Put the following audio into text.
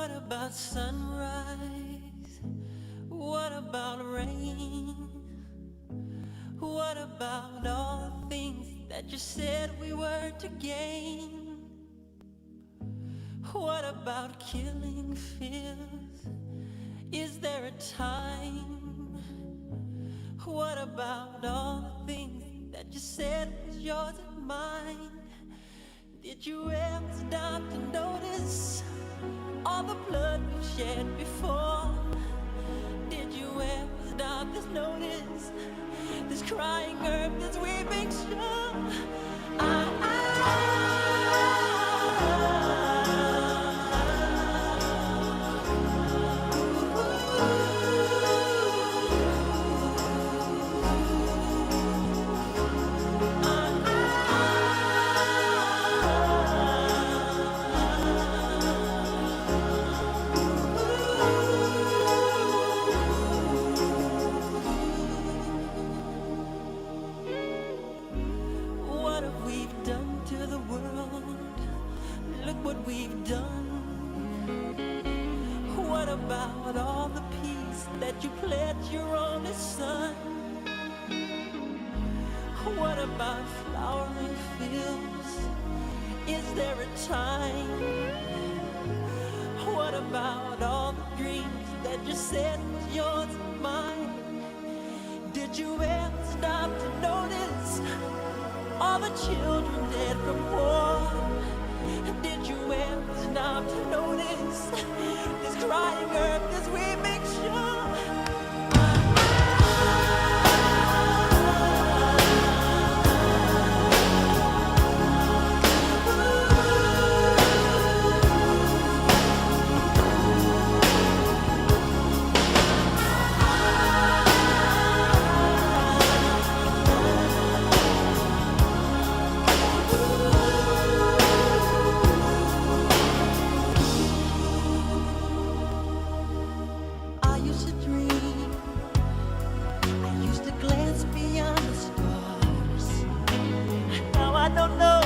What about sunrise? What about rain? What about all the things that you said we were to gain? What about killing fears? Is there a time? What about all the things that you said was yours and mine? Did you ever stop to notice all the blood we've shed before? Did you ever stop to notice this crying earth, this weeping shore? What have we done to the world? Look what we've done. What about all the peace that you pledged your only son? What about flowering fields? Is there a time? What about all the dreams that you said was yours and mine? Did you ever stop to notice all the children dead from war? Did you ever stop to notice this crying earth, this weeping shore? I used to dream, I used to glance beyond the stars. Now I don't know